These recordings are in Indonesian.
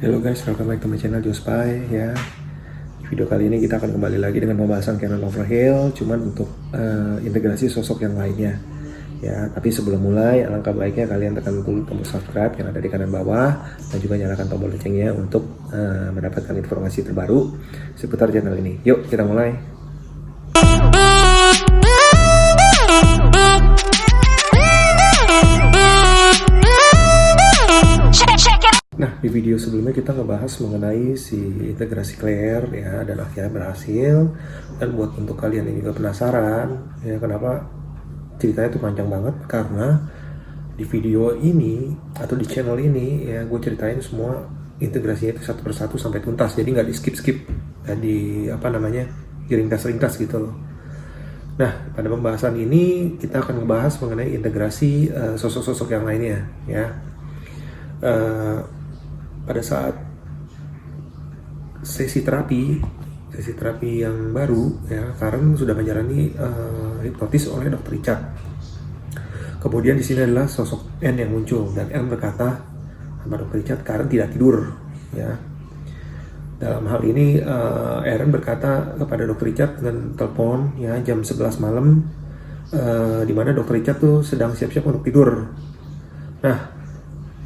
Halo guys, welcome back to my channel Jospy ya. Di video kali ini kita akan kembali lagi dengan pembahasan Canon Overheal, cuman untuk integrasi sosok yang lainnya ya. Tapi sebelum mulai, alangkah baiknya kalian tekan dulu tombol subscribe yang ada di kanan bawah dan juga nyalakan tombol loncengnya untuk mendapatkan informasi terbaru seputar channel ini. Yuk kita mulai. Nah, di video sebelumnya kita ngebahas mengenai si integrasi Claire ya, dan akhirnya berhasil. Dan buat untuk kalian yang juga penasaran ya kenapa ceritanya itu panjang banget, karena di video ini atau di channel ini ya gue ceritain semua integrasinya itu satu persatu sampai tuntas, jadi nggak di skip ya, di ringkas gitu loh. Nah, pada pembahasan ini kita akan ngebahas mengenai integrasi sosok-sosok yang lainnya ya. Pada saat sesi terapi yang baru ya, Karen sudah menjalani hipnotis oleh Dr. Richard. Kemudian di sini adalah sosok N yang muncul, dan N berkata sama Dr. Richard, Karen tidak tidur ya. Dalam hal ini Aaron berkata kepada Dr. Richard dengan telepon ya jam 11 malam, di mana Dr. Richard tuh sedang siap-siap untuk tidur. Nah,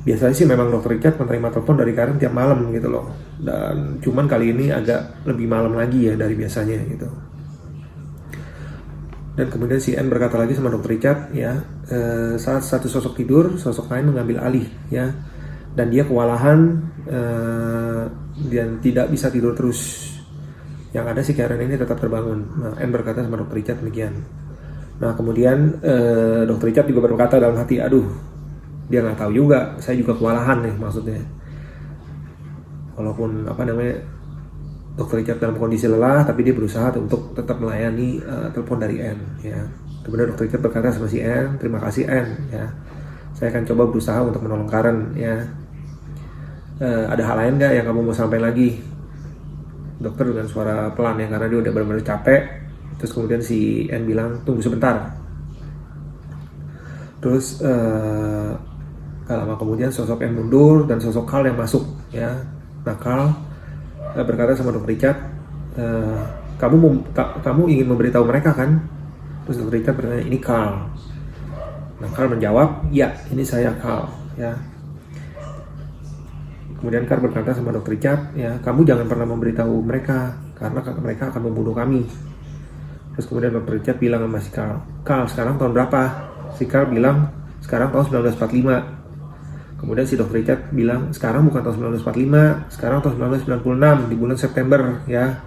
biasanya sih memang Dr. Richard menerima telepon dari Karen tiap malam gitu loh. Dan cuman kali ini agak lebih malam lagi ya dari biasanya gitu. Dan kemudian si N berkata lagi sama Dr. Richard ya, saat satu sosok tidur, sosok lain mengambil alih ya. Dan dia kewalahan dan tidak bisa tidur terus. Yang ada si Karen ini tetap terbangun. Nah, N berkata sama Dr. Richard demikian. Nah, kemudian Dr. Richard juga berkata dalam hati, aduh, dia nggak tahu juga, saya juga kewalahan nih maksudnya. Walaupun Dr. Richard dalam kondisi lelah, tapi dia berusaha untuk tetap melayani telepon dari N ya. Kemudian Dr. Richard berkata sama si N, terima kasih N ya, saya akan coba berusaha untuk menolong Karen ya. Ada hal lain nggak yang kamu mau sampaikan lagi? Dokter dengan suara pelan ya, karena dia udah benar-benar capek. Terus kemudian si N bilang, tunggu sebentar. Terus gak lama kemudian sosok N mundur dan sosok Carl yang masuk ya. Nah, Carl berkata sama Dr. Richard, kamu ingin memberitahu mereka kan? Terus Dr. Richard bertanya, ini Carl. Nah, Carl menjawab, ya ini saya Carl ya. Kemudian Carl berkata sama Dr. Richard, ya kamu jangan pernah memberitahu mereka karena mereka akan membunuh kami. Terus kemudian Dr. Richard bilang sama si Carl, sekarang tahun berapa? Si Carl bilang, sekarang tahun 1945. Kemudian si Dr. Richard bilang, sekarang bukan tahun 1945, sekarang tahun 1996 di bulan September ya.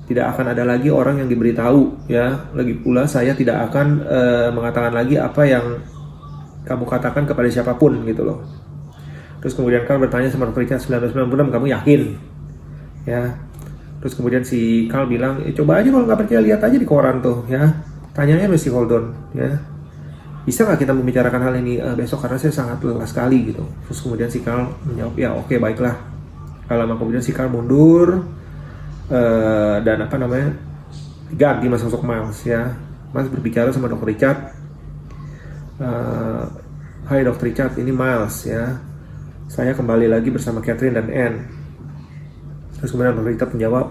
Tidak akan ada lagi orang yang diberitahu ya. Lagi pula saya tidak akan mengatakan lagi apa yang kamu katakan kepada siapapun gitu loh. Terus kemudian Carl bertanya sama Dr. Richard, 1996 kamu yakin? Ya. Terus kemudian si Carl bilang, coba aja kalau nggak percaya lihat aja di koran tuh ya. Tanyanya mesti hold on ya. Bisa nggak kita membicarakan hal ini besok, karena saya sangat lelah sekali gitu. Terus kemudian si Carl menjawab, ya oke, baiklah. Lama kemudian si Carl mundur dan ganti mas sosok Miles ya. Miles berbicara sama Dr. Richard, hai Dr. Richard, ini Miles ya, saya kembali lagi bersama Catherine dan Anne. Terus kemudian Dr. Richard menjawab,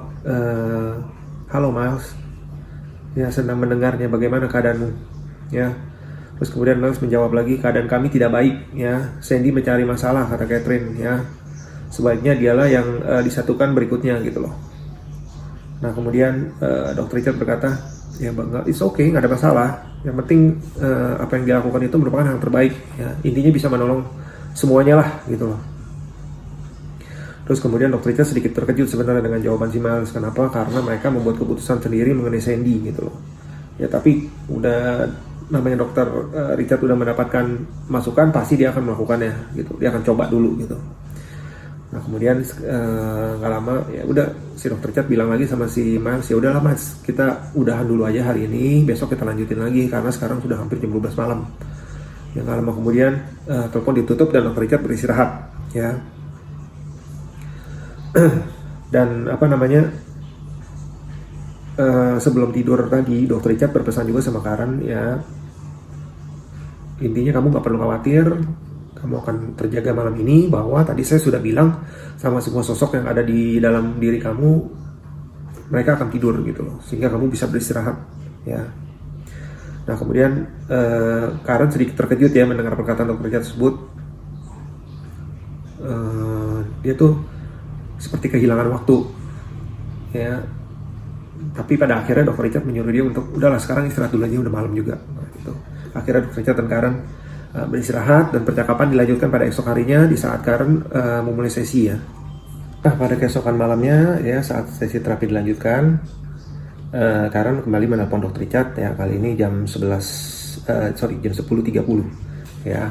halo Miles, ya senang mendengarnya, bagaimana keadaanmu ya. Terus kemudian Miles menjawab lagi, keadaan kami tidak baik ya, Sandy mencari masalah, kata Catherine ya, sebaiknya dialah yang disatukan berikutnya gitu loh. Nah kemudian Dr. Richard berkata, ya bang, it's okay, nggak ada masalah, yang penting apa yang dilakukan itu merupakan yang terbaik ya, intinya bisa menolong semuanya lah gitu loh. Terus kemudian Dr. Richard sedikit terkejut sebenarnya dengan jawaban si Miles. Kenapa? Karena mereka membuat keputusan sendiri mengenai Sandy gitu loh ya. Tapi udah namanya Dr. Richard udah mendapatkan masukan, pasti dia akan melakukannya gitu, dia akan coba dulu gitu. Nah kemudian nggak lama ya udah si Dr. Richard bilang lagi sama si Miles, ya udahlah Mas, kita udahan dulu aja hari ini, besok kita lanjutin lagi karena sekarang sudah hampir jam 12 malam. Yang nggak lama kemudian telepon ditutup dan Dr. Richard beristirahat ya. Dan sebelum tidur tadi Dr. Richard berpesan juga sama Karen ya, intinya kamu nggak perlu khawatir, kamu akan terjaga malam ini, bahwa tadi saya sudah bilang sama semua sosok yang ada di dalam diri kamu, mereka akan tidur gitu loh, sehingga kamu bisa beristirahat ya. Nah kemudian Karen sedikit terkejut ya mendengar perkataan Dr. Richard tersebut. Dia tuh seperti kehilangan waktu ya, tapi pada akhirnya Dr. Richard menyuruh dia untuk udahlah sekarang istirahat dulu aja, udah malam juga. Nah, gitu. Akhirnya Dr. Richard dan Karen beristirahat, dan percakapan dilanjutkan pada esok harinya di saat Karen memulai sesi ya. Nah pada keesokan malamnya ya, saat sesi terapi dilanjutkan, Karen kembali menelpon Dr. Richard ya, kali ini jam 10.30 ya.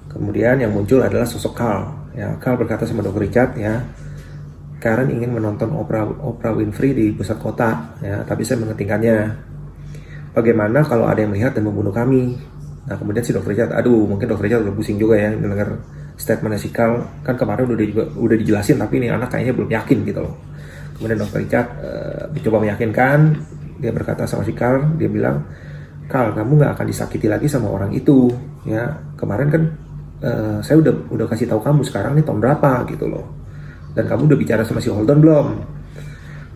Kemudian yang muncul adalah sosok Carl ya. Carl berkata sama Dr. Richard ya, Karen ingin menonton Oprah Winfrey di pusat kota ya, tapi saya menghentikannya. Bagaimana kalau ada yang melihat dan membunuh kami? Nah kemudian si Dr. Richard, mungkin Dr. Richard udah pusing juga ya mendengar statementnya si Carl. Kan kemarin udah dijelasin, tapi ini anak kayaknya belum yakin gitu loh. Kemudian Dr. Richard mencoba meyakinkan. Dia berkata sama si Carl, dia bilang, Carl, kamu nggak akan disakiti lagi sama orang itu ya. Kemarin kan saya udah kasih tahu kamu, sekarang ini tahun berapa gitu loh, dan kamu udah bicara sama si Holden belum?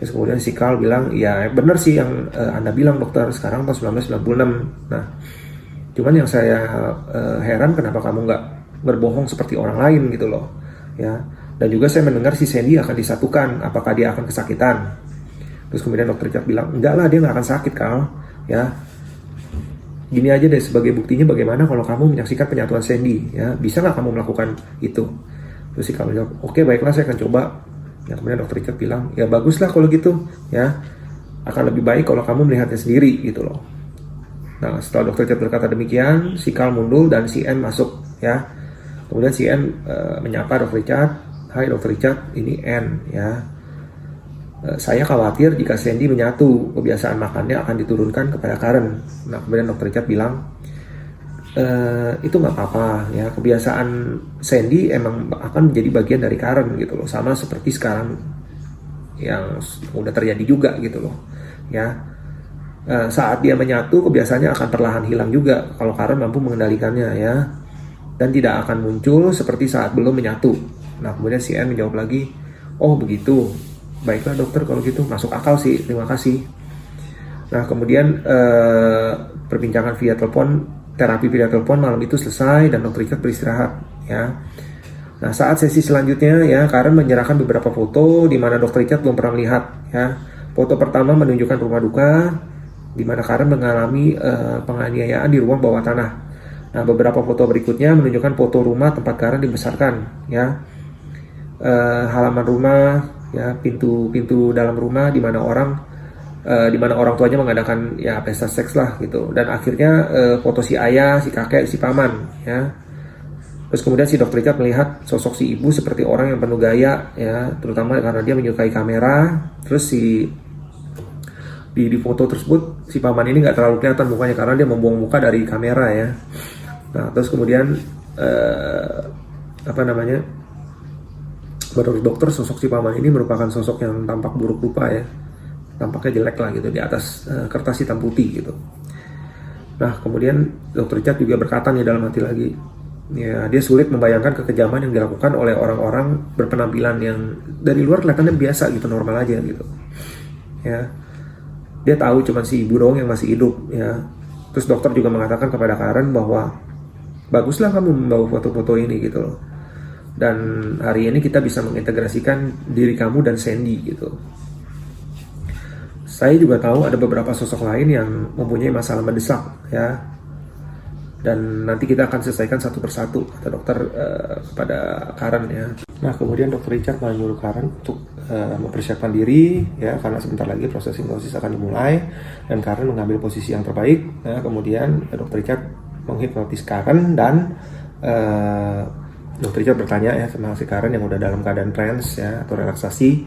Terus kemudian si Carl bilang, ya benar sih yang Anda bilang dokter, sekarang tahun 1996. Nah cuman yang saya heran kenapa kamu nggak berbohong seperti orang lain gitu loh ya. Dan juga saya mendengar si Sandy akan disatukan, apakah dia akan kesakitan? Terus kemudian Dr. Richard bilang, enggak lah, dia nggak akan sakit Carl ya. Gini aja deh, sebagai buktinya bagaimana kalau kamu menyaksikan penyatuan Sandy ya, bisa nggak kamu melakukan itu? Terus si Carl bilang, oke baiklah, saya akan coba ya. Kemudian Dr. Richard bilang, ya baguslah kalau gitu ya, akan lebih baik kalau kamu melihatnya sendiri gitu loh. Nah setelah Dr. Richard berkata demikian, si Carl mundur dan si Anne masuk ya. Kemudian si Anne menyapa Dr. Richard, hai Dr. Richard, ini Anne ya. Saya khawatir jika Sandy menyatu, kebiasaan makannya akan diturunkan kepada Karen. Nah kemudian Dr. Richard bilang, itu nggak apa-apa ya, kebiasaan Sandy emang akan menjadi bagian dari Karen gitu loh, sama seperti sekarang yang udah terjadi juga gitu loh ya. Saat dia menyatu, kebiasaannya akan perlahan hilang juga kalau Karen mampu mengendalikannya ya, dan tidak akan muncul seperti saat belum menyatu. Nah kemudian si Anne menjawab lagi, oh begitu, baiklah dokter kalau gitu, masuk akal sih, terima kasih. Nah kemudian perbincangan via telepon, terapi via telepon malam itu selesai dan Dr. Richard beristirahat ya. Nah saat sesi selanjutnya ya, Karen menyerahkan beberapa foto di mana Dr. Richard belum pernah melihat ya. Foto pertama menunjukkan rumah duka di mana Karen mengalami penganiayaan di ruang bawah tanah. Nah beberapa foto berikutnya menunjukkan foto rumah tempat Karen dibesarkan ya. Halaman rumah ya, pintu dalam rumah di mana orang tuanya mengadakan ya pesta seks lah gitu. Dan akhirnya foto si ayah, si kakek, si paman ya. Terus kemudian si Dr. Richard melihat sosok si ibu seperti orang yang penuh gaya ya, terutama karena dia menyukai kamera. Terus di foto tersebut si paman ini nggak terlalu kelihatan mukanya karena dia membuang muka dari kamera ya. Nah terus kemudian menurut dokter sosok si paman ini merupakan sosok yang tampak buruk rupa ya, tampaknya jelek lah gitu di atas kertas hitam putih gitu. Nah kemudian Dr. Richard juga berkata nih dalam hati lagi ya, dia sulit membayangkan kekejaman yang dilakukan oleh orang-orang berpenampilan yang dari luar kelihatannya biasa gitu, normal aja gitu ya. Dia tahu cuma si ibu doang yang masih hidup ya. Terus dokter juga mengatakan kepada Karen bahwa baguslah kamu membawa foto-foto ini gitu loh, dan hari ini kita bisa mengintegrasikan diri kamu dan Sandy gitu. Saya juga tahu ada beberapa sosok lain yang mempunyai masalah mendesak ya, dan nanti kita akan selesaikan satu persatu, kata dokter kepada Karen ya. Nah kemudian Dr. Richard menyuruh Karen untuk mempersiapkan diri ya, karena sebentar lagi proses hipnosis akan dimulai, dan Karen mengambil posisi yang terbaik ya. Kemudian Dr. Richard menghipnotis Karen dan Dr. Richard bertanya ya sama si Karen yang udah dalam keadaan trance ya atau relaksasi,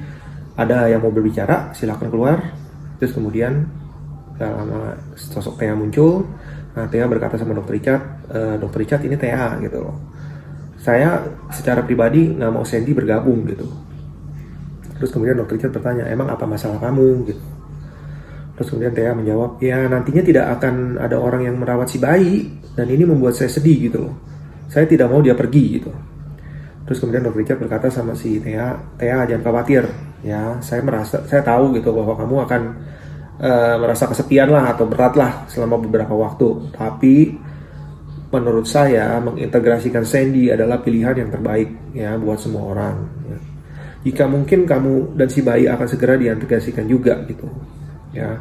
ada yang mau berbicara, silakan keluar. Terus kemudian lama sosok Thea muncul. Nah Thea berkata sama Dr. Richard, Dr. Richard ini Thea gitu loh, saya secara pribadi nggak mau Sandy bergabung gitu. Terus kemudian Dr. Richard bertanya, emang apa masalah kamu gitu. Terus kemudian Thea menjawab, ya nantinya tidak akan ada orang yang merawat si bayi, dan ini membuat saya sedih gitu loh. Saya tidak mau dia pergi gitu. Terus kemudian Dr. Richard berkata sama si Thea, jangan khawatir ya, saya tahu gitu bahwa kamu akan merasa kesepian lah atau berat lah selama beberapa waktu. Tapi menurut saya mengintegrasikan Sandy adalah pilihan yang terbaik ya buat semua orang. Ya. Jika mungkin kamu dan si bayi akan segera diintegrasikan juga gitu ya.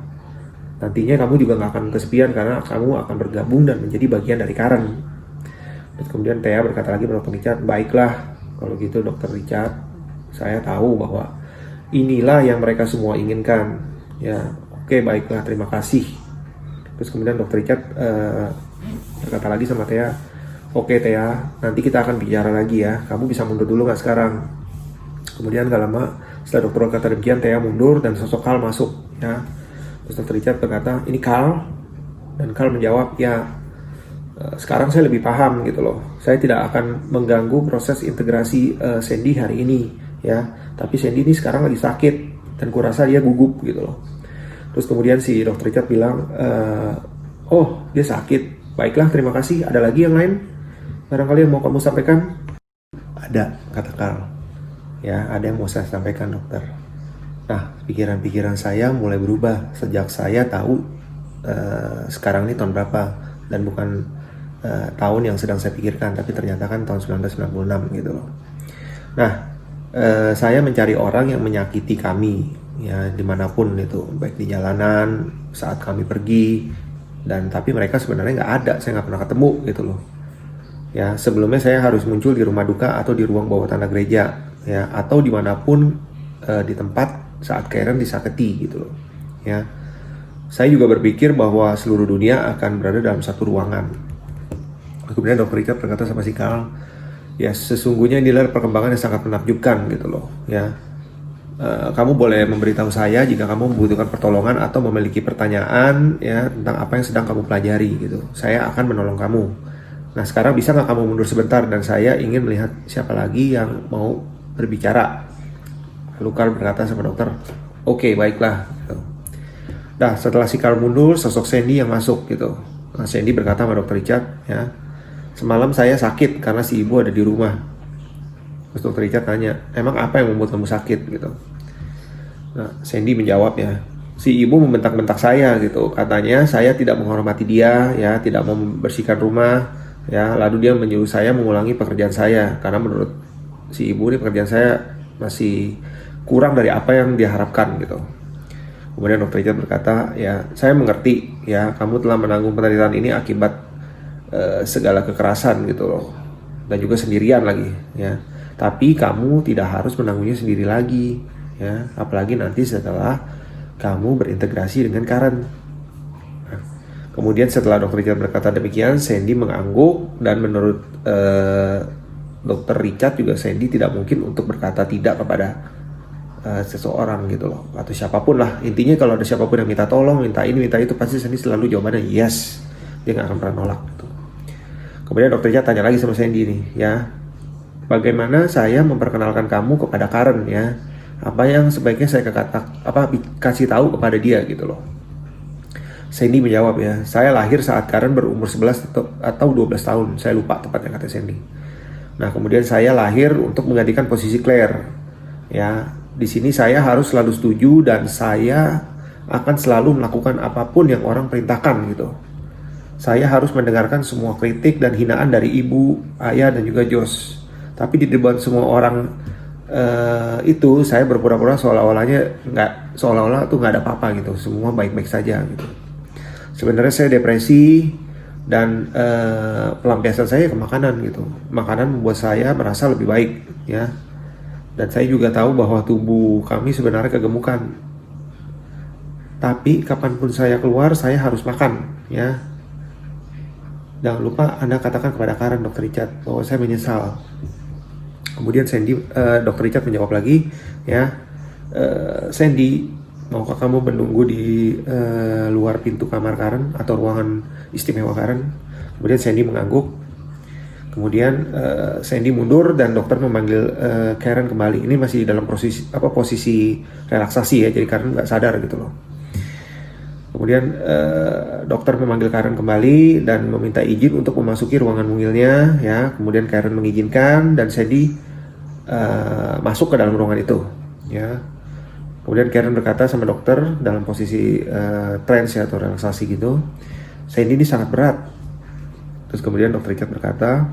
Nantinya kamu juga nggak akan kesepian karena kamu akan bergabung dan menjadi bagian dari Karen. Terus kemudian Thea berkata lagi pada Dr. Richard, baiklah kalau gitu Dr. Richard, saya tahu bahwa inilah yang mereka semua inginkan. Ya, oke, baiklah, terima kasih. Terus kemudian Dr. Richard berkata lagi sama Thea, oke Thea, nanti kita akan bicara lagi ya. Kamu bisa mundur dulu nggak sekarang? Kemudian gak lama setelah dokter berkata demikian, Thea mundur dan sosok Carl masuk. Ya, terus Dr. Richard berkata, ini Carl? Dan Carl menjawab, ya sekarang saya lebih paham gitu loh. Saya tidak akan mengganggu proses integrasi Sandy hari ini ya. Tapi Sandy ini sekarang lagi sakit dan kurasa dia gugup gitu loh. Terus kemudian si Dr. Richard bilang, oh dia sakit. Baiklah, terima kasih. Ada lagi yang lain? Barangkali yang mau kamu sampaikan? Ada, kata Carl. Ya, ada yang mau saya sampaikan dokter. Nah, pikiran-pikiran saya mulai berubah sejak saya tahu sekarang ini tahun berapa dan bukan tahun yang sedang saya pikirkan, tapi ternyata kan tahun 1996 gitu loh. Nah, saya mencari orang yang menyakiti kami ya dimanapun itu, baik di jalanan, saat kami pergi, dan tapi mereka sebenarnya nggak ada, saya nggak pernah ketemu gitu loh. Ya, sebelumnya saya harus muncul di rumah duka atau di ruang bawah tanah gereja ya, atau dimanapun di tempat saat Karen disakiti gitu loh. Ya, saya juga berpikir bahwa seluruh dunia akan berada dalam satu ruangan. Kemudian Dr. Richard berkata sama si Carl, ya sesungguhnya inilah perkembangan yang sangat menakjubkan gitu loh ya. Kamu boleh memberitahu saya jika kamu membutuhkan pertolongan atau memiliki pertanyaan ya tentang apa yang sedang kamu pelajari gitu. Saya akan menolong kamu. Nah sekarang bisa nggak kamu mundur sebentar dan saya ingin melihat siapa lagi yang mau berbicara. Lalu Carl berkata sama dokter, oke, baiklah gitu. Nah setelah si Carl mundur, sosok Sandy yang masuk gitu. Nah, Sandy berkata sama Dr. Richard ya, semalam saya sakit karena si ibu ada di rumah. Terus Dr. Richard tanya, emang apa yang membuat kamu sakit gitu? Nah, Sandy menjawab ya, si ibu membentak-bentak saya gitu. Katanya saya tidak menghormati dia ya, tidak mau membersihkan rumah ya. Lalu dia menyuruh saya mengulangi pekerjaan saya karena menurut si ibu ini pekerjaan saya masih kurang dari apa yang diharapkan gitu. Kemudian Dr. Richard berkata, ya saya mengerti ya, kamu telah menanggung penderitaan ini akibat segala kekerasan gitu loh, dan juga sendirian lagi ya. Tapi kamu tidak harus menanggungnya sendiri lagi ya, apalagi nanti setelah kamu berintegrasi dengan Karen. Nah, kemudian setelah Dr. Richard berkata demikian, Sandy mengangguk, dan menurut Dr. Richard juga Sandy tidak mungkin untuk berkata tidak kepada seseorang gitu loh, atau siapapun lah. Intinya kalau ada siapapun yang minta tolong, minta ini, minta itu, pasti Sandy selalu jawabannya yes. Dia gak akan pernah nolak gitu. Kemudian Dr. Richard tanya lagi sama Sandy nih ya, bagaimana saya memperkenalkan kamu kepada Karen ya, apa yang sebaiknya saya kasih tahu kepada dia gitu loh. Sandy menjawab ya, saya lahir saat Karen berumur 11 atau 12 tahun, saya lupa tepatnya kata Sandy. Nah kemudian saya lahir untuk menggantikan posisi Claire ya. Di sini saya harus selalu setuju dan saya akan selalu melakukan apapun yang orang perintahkan gitu. Saya harus mendengarkan semua kritik dan hinaan dari ibu, ayah, dan juga Josh. Tapi di depan semua orang itu saya berpura-pura seolah-olah tuh nggak ada apa-apa gitu. Semua baik-baik saja gitu. Sebenarnya saya depresi dan pelampiasan saya ke makanan gitu. Makanan membuat saya merasa lebih baik ya. Dan saya juga tahu bahwa tubuh kami sebenarnya kegemukan. Tapi kapanpun saya keluar, saya harus makan ya. Jangan lupa Anda katakan kepada Karen, Dr. Richard, bahwa saya menyesal. Kemudian Dr. Richard menjawab lagi, ya, Sandy, maukah kamu menunggu di luar pintu kamar Karen atau ruangan istimewa Karen? Kemudian Sandy mengangguk. Kemudian Sandy mundur dan dokter memanggil Karen kembali. Ini masih dalam posisi relaksasi ya, jadi Karen nggak sadar gitu loh. Kemudian dokter memanggil Karen kembali dan meminta izin untuk memasuki ruangan mungilnya, ya. Kemudian Karen mengizinkan dan Sandy masuk ke dalam ruangan itu, ya. Kemudian Karen berkata sama dokter dalam posisi trance ya, atau relaksasi gitu, Sandy ini sangat berat. Terus kemudian dokter Richard berkata,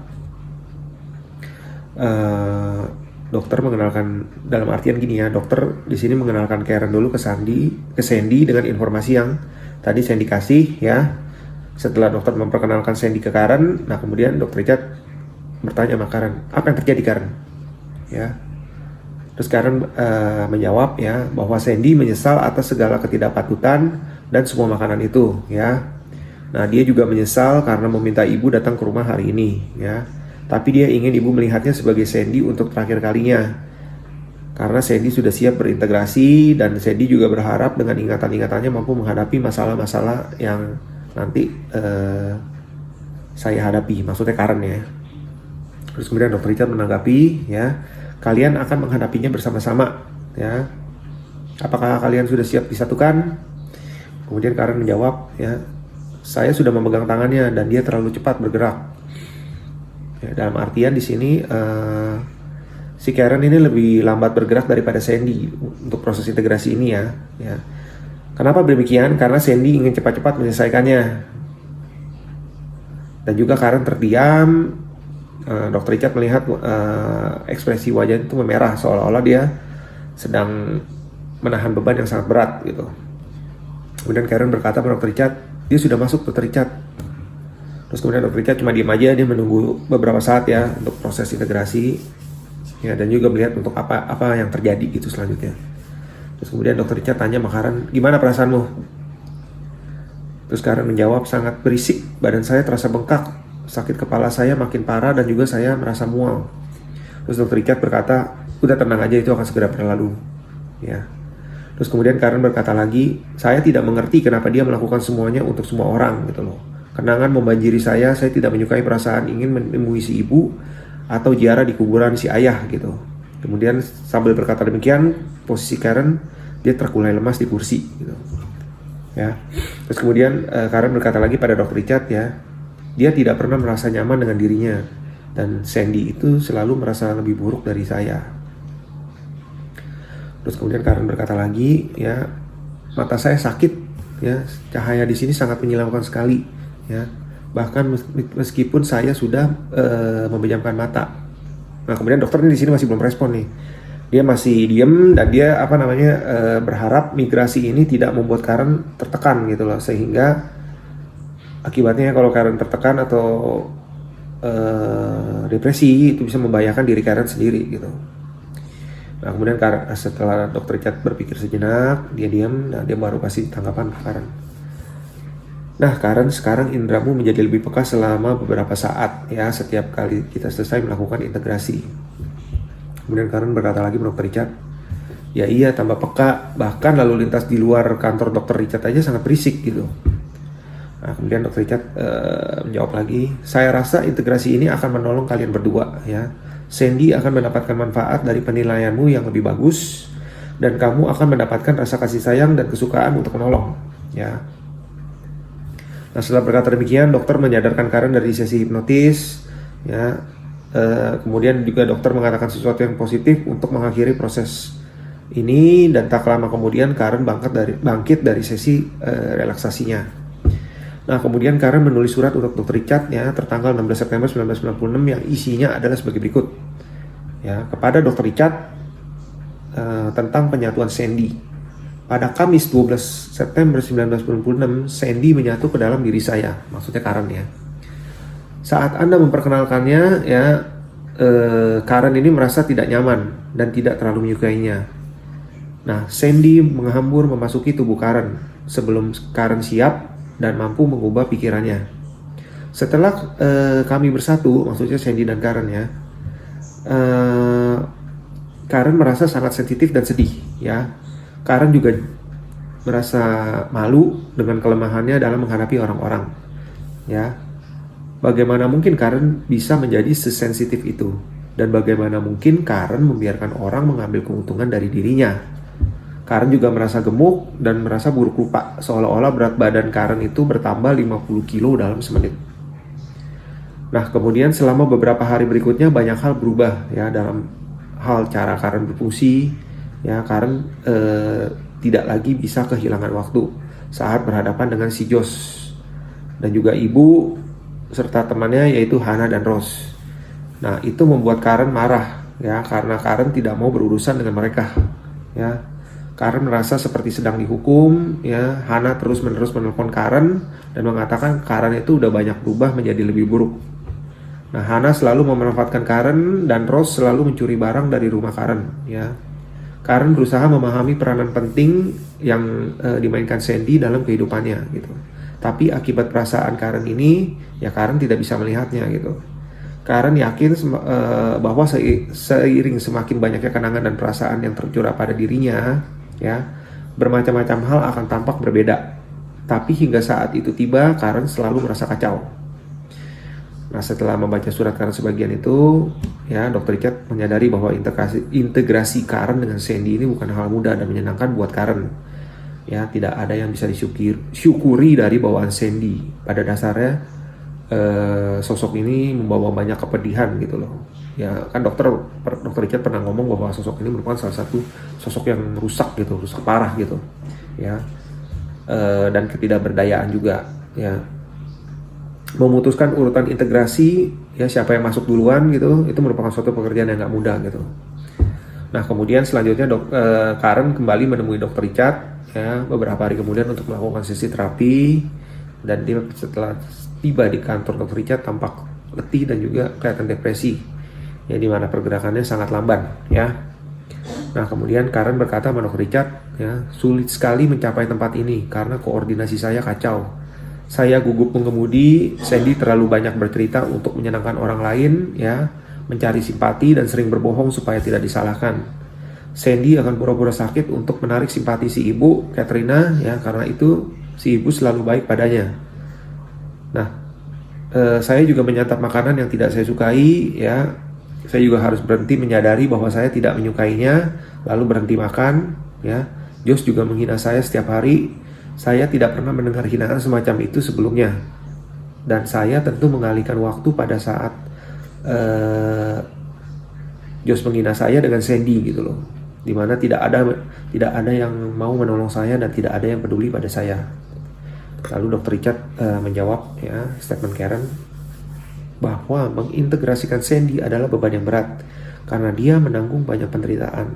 dokter mengenalkan, dalam artian gini ya, dokter di sini mengenalkan Karen dulu ke Sandy dengan informasi yang tadi Sandy kasih, ya. Setelah dokter memperkenalkan Sandy ke Karen, nah kemudian dokter Richard bertanya sama Karen, apa yang terjadi Karen, ya. Terus Karen menjawab, ya, bahwa Sandy menyesal atas segala ketidakpatutan dan semua makanan itu, ya. Nah, dia juga menyesal karena meminta ibu datang ke rumah hari ini, ya. Tapi dia ingin ibu melihatnya sebagai Sandy untuk terakhir kalinya. Karena Sandy sudah siap berintegrasi dan Sandy juga berharap dengan ingatan-ingatannya mampu menghadapi masalah-masalah yang nanti saya hadapi. Maksudnya Karen, ya. Terus kemudian Dr. Richard menanggapi, ya, kalian akan menghadapinya bersama-sama, ya. Apakah kalian sudah siap disatukan? Kemudian Karen menjawab, ya, saya sudah memegang tangannya dan dia terlalu cepat bergerak. Ya, dalam artian di sini si Karen ini lebih lambat bergerak daripada Sandy untuk proses integrasi ini, ya. Ya. Kenapa demikian? Karena Sandy ingin cepat-cepat menyelesaikannya. Dan juga Karen terdiam. Dr. Richard melihat ekspresi wajah itu memerah, seolah-olah dia sedang menahan beban yang sangat berat gitu. Kemudian Karen berkata pada Dr. Richard, dia sudah masuk, Dr. Richard. Terus kemudian Dr. Richard cuma diam aja, dia menunggu beberapa saat, ya, untuk proses integrasi, ya, dan juga melihat untuk apa yang terjadi gitu selanjutnya. Terus kemudian Dr. Richard tanya sama Karen, gimana perasaanmu? Terus Karen menjawab, sangat berisik, badan saya terasa bengkak, sakit kepala saya makin parah dan juga saya merasa mual. Terus Dr. Richard berkata, udah tenang aja, itu akan segera berlalu, ya. Terus kemudian Karen berkata lagi, saya tidak mengerti kenapa dia melakukan semuanya untuk semua orang gitu loh. Kenangan membanjiri saya tidak menyukai perasaan ingin menemui si ibu atau ziarah di kuburan si ayah gitu. Kemudian sambil berkata demikian, posisi Karen, dia terkulai lemas di kursi gitu, ya. Terus kemudian Karen berkata lagi pada Dr. Richard, ya, dia tidak pernah merasa nyaman dengan dirinya dan Sandy itu selalu merasa lebih buruk dari saya. Terus kemudian Karen berkata lagi, ya, mata saya sakit, ya, cahaya di sini sangat menyelamkan sekali, ya, bahkan meskipun saya sudah memejamkan mata. Nah kemudian dokter ini di sini masih belum respon nih, dia masih diem dan dia berharap migrasi ini tidak membuat Karen tertekan gitu loh, sehingga akibatnya kalau Karen tertekan atau depresi itu bisa membahayakan diri Karen sendiri gitu. Nah kemudian setelah Dr. Richard berpikir sejenak, dia diam, nah dia baru kasih tanggapan ke Karen. Nah Karen, sekarang indramu menjadi lebih peka selama beberapa saat, ya, setiap kali kita selesai melakukan integrasi. Kemudian Karen berkata lagi ke Dr. Richard, ya iya, tambah peka, bahkan lalu lintas di luar kantor Dr. Richard aja sangat berisik gitu. Nah kemudian Dr. Richard menjawab lagi, saya rasa integrasi ini akan menolong kalian berdua, ya. Sandy akan mendapatkan manfaat dari penilaianmu yang lebih bagus dan kamu akan mendapatkan rasa kasih sayang dan kesukaan untuk menolong, ya. Nah setelah berkata demikian, dokter menyadarkan Karen dari sesi hipnotis, ya. Kemudian juga dokter mengatakan sesuatu yang positif untuk mengakhiri proses ini dan tak lama kemudian Karen bangkit dari sesi relaksasinya. Nah kemudian Karen menulis surat untuk Dr. Richard, ya, tertanggal 16 September 1996 yang isinya adalah sebagai berikut, ya, kepada Dr. Richard tentang penyatuan Sandy. Pada Kamis 12 September 1996, Sandy menyatu ke dalam diri saya, maksudnya Karen, ya. Saat Anda memperkenalkannya, ya, Karen ini merasa tidak nyaman dan tidak terlalu menyukainya. Nah, Sandy menghambur memasuki tubuh Karen sebelum Karen siap dan mampu mengubah pikirannya. Setelah kami bersatu, maksudnya Sandy dan Karen, ya, Karen merasa sangat sensitif dan sedih, ya. Karen juga merasa malu dengan kelemahannya dalam menghadapi orang-orang, ya. Bagaimana mungkin Karen bisa menjadi sesensitif itu? Dan bagaimana mungkin Karen membiarkan orang mengambil keuntungan dari dirinya? Karen juga merasa gemuk dan merasa buruk rupa, seolah-olah berat badan Karen itu bertambah 50 kilo dalam semenit. Nah, kemudian selama beberapa hari berikutnya banyak hal berubah ya dalam hal cara Karen berfungsi. Ya, Karen tidak lagi bisa kehilangan waktu saat berhadapan dengan si Josh dan juga ibu serta temannya yaitu Hannah dan Ross. Nah, itu membuat Karen marah ya karena Karen tidak mau berurusan dengan mereka. Ya, Karen merasa seperti sedang dihukum. Ya, Hannah terus-menerus menelpon Karen dan mengatakan Karen itu udah banyak berubah menjadi lebih buruk. Nah, Hannah selalu memanfaatkan Karen dan Ross selalu mencuri barang dari rumah Karen. Ya, Karen berusaha memahami peranan penting yang dimainkan Sandy dalam kehidupannya gitu. Tapi akibat perasaan Karen ini, ya Karen tidak bisa melihatnya gitu. Karen yakin bahwa seiring semakin banyaknya kenangan dan perasaan yang tercurah pada dirinya, ya bermacam-macam hal akan tampak berbeda. Tapi hingga saat itu tiba, Karen selalu merasa kacau. Nah, setelah membaca surat Karen sebagian itu, ya Dr. Richard menyadari bahwa integrasi Karen dengan Sandy ini bukan hal mudah dan menyenangkan buat Karen. Ya, tidak ada yang bisa disyukuri dari bawaan Sandy. Pada dasarnya sosok ini membawa banyak kepedihan gitu loh. Ya kan Dr. Richard pernah ngomong bahwa sosok ini merupakan salah satu sosok yang rusak gitu, rusak parah gitu. Ya, dan ketidakberdayaan juga. Ya, memutuskan urutan integrasi ya siapa yang masuk duluan gitu itu merupakan suatu pekerjaan yang nggak mudah gitu. Nah, kemudian selanjutnya Karen kembali menemui Dr. Richard ya beberapa hari kemudian untuk melakukan sesi terapi, dan dia setelah tiba di kantor Dr. Richard tampak letih dan juga kelihatan depresi ya di mana pergerakannya sangat lamban ya. Nah, kemudian Karen berkata sama Dr. Richard ya, sulit sekali mencapai tempat ini karena koordinasi saya kacau. Saya gugup mengemudi, Sandy terlalu banyak bercerita untuk menyenangkan orang lain, ya, mencari simpati dan sering berbohong supaya tidak disalahkan. Sandy akan pura-pura sakit untuk menarik simpati si ibu, Katrina, ya, karena itu si ibu selalu baik padanya. Nah, saya juga menyantap makanan yang tidak saya sukai, ya. Saya juga harus berhenti menyadari bahwa saya tidak menyukainya, lalu berhenti makan, ya. Josh juga menghina saya setiap hari. Saya tidak pernah mendengar hinaan semacam itu sebelumnya. Dan saya tentu mengalihkan waktu pada saat Josh menghina saya dengan Sandy gitu loh. Dimana tidak ada yang mau menolong saya dan tidak ada yang peduli pada saya. Lalu Dr. Richard menjawab ya statement Karen bahwa mengintegrasikan Sandy adalah beban yang berat karena dia menanggung banyak penderitaan.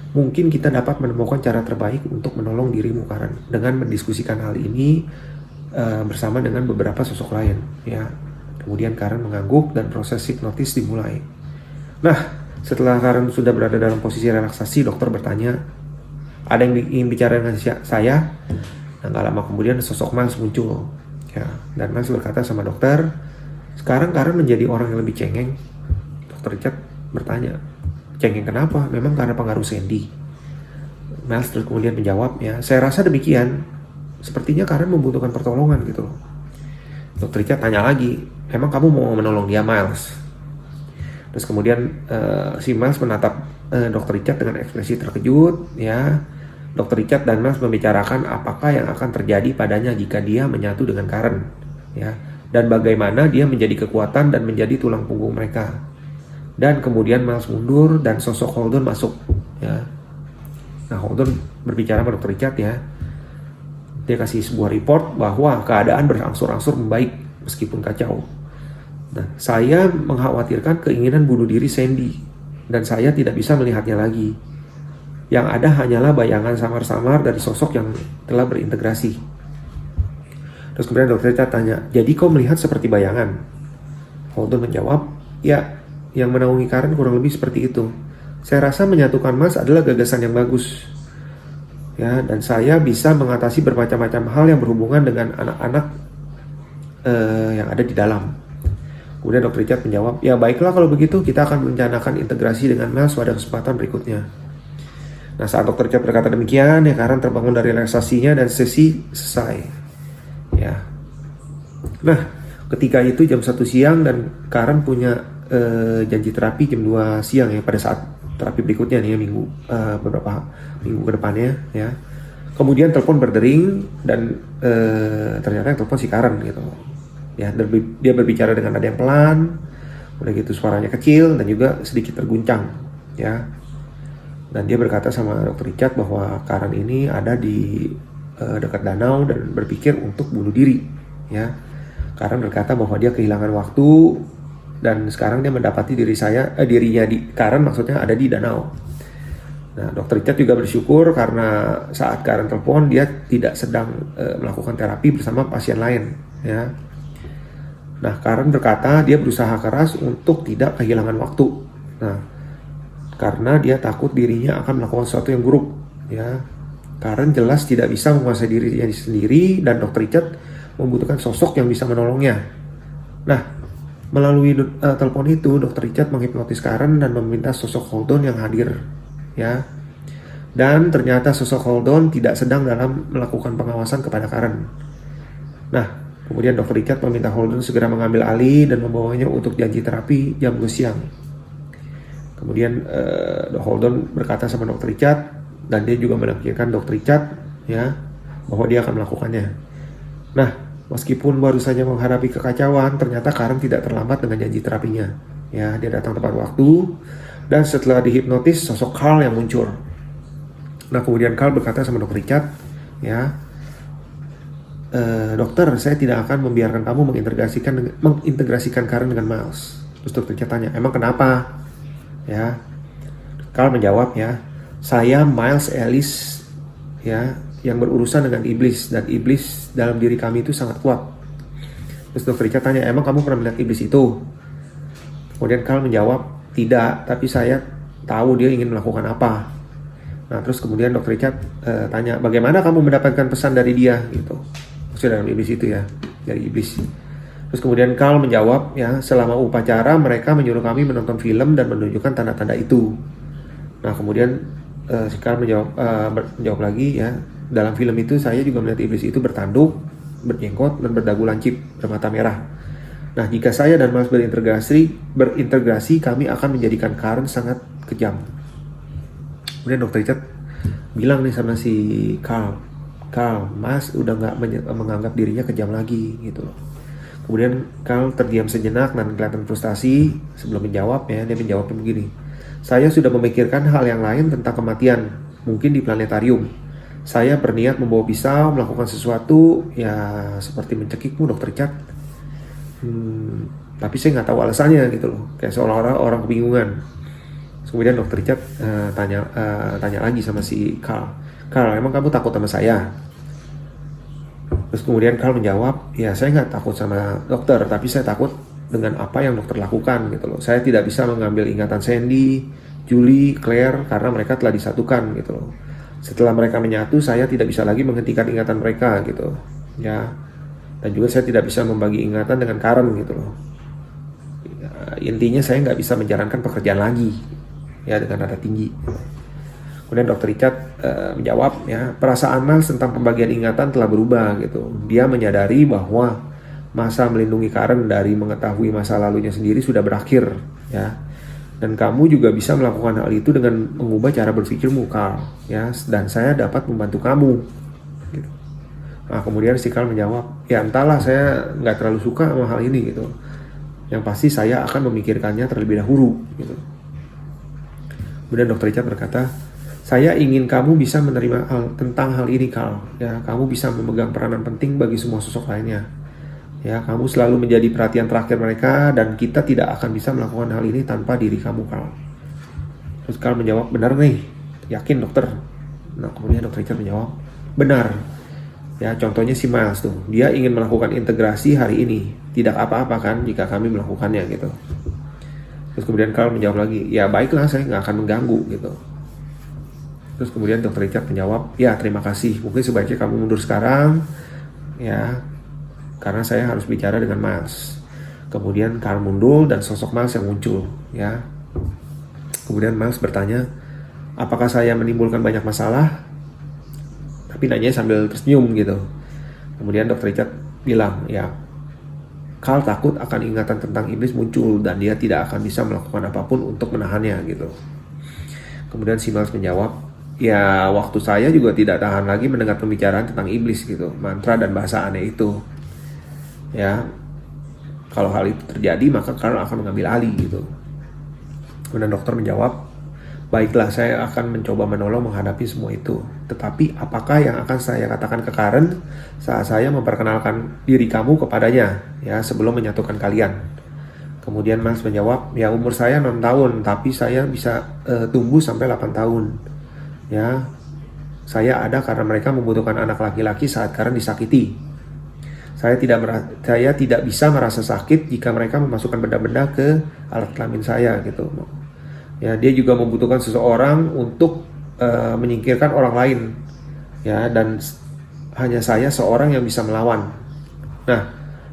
Mungkin kita dapat menemukan cara terbaik untuk menolong dirimu Karen dengan mendiskusikan hal ini bersama dengan beberapa sosok lain ya. Kemudian Karen mengangguk dan proses hipnotis dimulai. Nah, setelah Karen sudah berada dalam posisi relaksasi, dokter bertanya, ada yang ingin bicara dengan saya? Nah, gak lama kemudian sosok Miles muncul ya, dan Miles berkata sama dokter, sekarang Karen menjadi orang yang lebih cengeng. Dr. Richard bertanya, cengeng kenapa? Memang karena pengaruh Sandy. Miles terus kemudian menjawab ya, saya rasa demikian. Sepertinya Karen membutuhkan pertolongan gitu loh. Dr. Richard tanya lagi, emang kamu mau menolong dia Miles? Terus kemudian si Miles menatap Dr. Richard dengan ekspresi terkejut ya. Dr. Richard dan Miles membicarakan apakah yang akan terjadi padanya jika dia menyatu dengan Karen ya, dan bagaimana dia menjadi kekuatan dan menjadi tulang punggung mereka. Dan kemudian Miles mundur dan sosok Holden masuk ya. Nah, Holden berbicara sama Dr. Richard ya. Dia kasih sebuah report bahwa keadaan berangsur-angsur membaik meskipun kacau. Nah, saya mengkhawatirkan keinginan bunuh diri Sandy dan saya tidak bisa melihatnya lagi. Yang ada hanyalah bayangan samar-samar dari sosok yang telah berintegrasi. Terus kemudian Dr. Richard tanya, jadi kau melihat seperti bayangan? Holden menjawab, ya, yang menaungi Karen kurang lebih seperti itu. Saya rasa menyatukan Miles adalah gagasan yang bagus. Ya, dan saya bisa mengatasi bermacam-macam hal yang berhubungan dengan anak-anak yang ada di dalam. Kemudian Dr. Richard menjawab, ya baiklah kalau begitu kita akan merencanakan integrasi dengan Miles pada kesempatan berikutnya. Nah, saat Dr. Richard berkata demikian, ya Karen terbangun dari relaksasinya dan sesi selesai. Ya. Nah, ketika itu jam 1 siang dan Karen punya janji terapi jam 2 siang ya, pada saat terapi berikutnya nih ya, beberapa minggu ke depannya ya. Kemudian telepon berdering dan ternyata yang telepon si Karen gitu ya. Dia berbicara dengan nada yang pelan, udah gitu suaranya kecil dan juga sedikit terguncang ya. Dan dia berkata sama Dr. Richard bahwa Karen ini ada di dekat danau dan berpikir untuk bunuh diri ya. Karen berkata bahwa dia kehilangan waktu dan sekarang dia mendapati dirinya di Karen maksudnya ada di danau. Nah, Dr. Richard juga bersyukur karena saat Karen telepon dia tidak sedang melakukan terapi bersama pasien lain ya. Nah, Karen berkata dia berusaha keras untuk tidak kehilangan waktu. Nah, karena dia takut dirinya akan melakukan sesuatu yang buruk ya. Karen jelas tidak bisa menguasai dirinya sendiri dan Dr. Richard membutuhkan sosok yang bisa menolongnya. Nah, melalui telepon itu, Dr. Richard menghipnotis Karen dan meminta sosok Holdon yang hadir, ya. Dan ternyata sosok Holdon tidak sedang dalam melakukan pengawasan kepada Karen. Nah, kemudian Dr. Richard meminta Holdon segera mengambil alih dan membawanya untuk janji terapi jam 2 siang. Kemudian Holdon berkata sama Dr. Richard dan dia juga meyakinkan Dr. Richard, ya, bahwa dia akan melakukannya. Nah, meskipun baru saja menghadapi kekacauan, ternyata Karen tidak terlambat dengan janji terapinya. Ya, dia datang tepat waktu dan setelah dihipnotis sosok Carl yang muncul. Nah, kemudian Carl berkata sama Dr. Richard, ya, dokter, saya tidak akan membiarkan kamu mengintegrasikan Karen dengan Miles. Terus Dr. Richard tanya, emang kenapa? Ya, Carl menjawab, ya, saya Miles Ellis, ya, yang berurusan dengan iblis dan iblis dalam diri kami itu sangat kuat. Terus Dr. Richard tanya, emang kamu pernah melihat iblis itu? Kemudian Carl menjawab, tidak, tapi saya tahu dia ingin melakukan apa. Nah, terus kemudian Dr. Richard tanya, bagaimana kamu mendapatkan pesan dari dia? Gitu. Maksudnya dalam iblis itu ya, dari iblis. Terus kemudian Carl menjawab, ya, selama upacara mereka menyuruh kami menonton film dan menunjukkan tanda-tanda itu. Nah, kemudian si Carl menjawab lagi, ya, dalam film itu saya juga melihat iblis itu bertanduk, berjenggot, dan berdagu lancip, bermata merah. Nah, jika saya dan Miles berintegrasi, kami akan menjadikan Karen sangat kejam. Kemudian Dr. Richard bilang nih sama si Carl, Mas udah gak menganggap dirinya kejam lagi gitu loh. Kemudian Carl terdiam sejenak dan kelihatan frustasi. Sebelum menjawab, ya, dia menjawabnya begini, saya sudah memikirkan hal yang lain tentang kematian, mungkin di planetarium. Saya berniat membawa pisau, melakukan sesuatu, ya seperti mencekikmu, Dr. Richard. Tapi saya nggak tahu alasannya gitu loh, kayak seolah-olah orang kebingungan. Kemudian Dr. Richard tanya lagi sama si Carl, emang kamu takut sama saya? Terus kemudian Carl menjawab, ya saya nggak takut sama dokter, tapi saya takut dengan apa yang dokter lakukan gitu loh. Saya tidak bisa mengambil ingatan Sandy, Julie, Claire karena mereka telah disatukan gitu loh. Setelah mereka menyatu, saya tidak bisa lagi menghentikan ingatan mereka gitu, ya. Dan juga saya tidak bisa membagi ingatan dengan Karen gitu loh. Ya, intinya saya nggak bisa menjalankan pekerjaan lagi, ya, dengan nada tinggi. Kemudian Dr. Richard menjawab, ya, perasaan Miles tentang pembagian ingatan telah berubah gitu. Dia menyadari bahwa masa melindungi Karen dari mengetahui masa lalunya sendiri sudah berakhir, ya. Dan kamu juga bisa melakukan hal itu dengan mengubah cara berpikirmu, Carl, ya. Dan saya dapat membantu kamu. Gitu. Nah, kemudian si Carl menjawab, ya entahlah, saya nggak terlalu suka sama hal ini gitu. Yang pasti saya akan memikirkannya terlebih dahulu. Gitu. Kemudian Dr. Richard berkata, saya ingin kamu bisa menerima tentang hal ini, Carl. Ya, kamu bisa memegang peranan penting bagi semua sosok lainnya. Ya, kamu selalu menjadi perhatian terakhir mereka dan kita tidak akan bisa melakukan hal ini tanpa diri kamu, Carl. Terus Carl menjawab, benar nih, yakin dokter? Nah, kemudian Dr. Richard menjawab, benar. Ya, contohnya si Miles tuh, dia ingin melakukan integrasi hari ini. Tidak apa-apa kan jika kami melakukannya gitu. Terus kemudian Carl menjawab lagi, ya baiklah, saya nggak akan mengganggu gitu. Terus kemudian Dr. Richard menjawab, ya terima kasih, mungkin sebaiknya kamu mundur sekarang, ya, karena saya harus bicara dengan Miles. Kemudian Carl mundur dan sosok Miles yang muncul, ya. Kemudian Miles bertanya, apakah saya menimbulkan banyak masalah? Tapi nanya sambil tersenyum gitu. Kemudian Dr. Richard bilang, ya, Carl takut akan ingatan tentang iblis muncul dan dia tidak akan bisa melakukan apapun untuk menahannya gitu. Kemudian si Miles menjawab, ya waktu saya juga tidak tahan lagi mendengar pembicaraan tentang iblis gitu, mantra dan bahasa aneh itu. Ya, kalau hal itu terjadi maka Carl akan mengambil alih gitu. Kemudian dokter menjawab, baiklah, saya akan mencoba menolong menghadapi semua itu. Tetapi apakah yang akan saya katakan ke Karen saat saya memperkenalkan diri kamu kepadanya, ya, sebelum menyatukan kalian? Kemudian Miles menjawab, ya umur saya 6 tahun, tapi saya bisa tumbuh sampai 8 tahun. Ya, saya ada karena mereka membutuhkan anak laki-laki saat Karen disakiti. Saya tidak bisa merasa sakit jika mereka memasukkan benda-benda ke alat kelamin saya gitu. Ya, dia juga membutuhkan seseorang untuk menyingkirkan orang lain, ya, dan hanya saya seorang yang bisa melawan. Nah,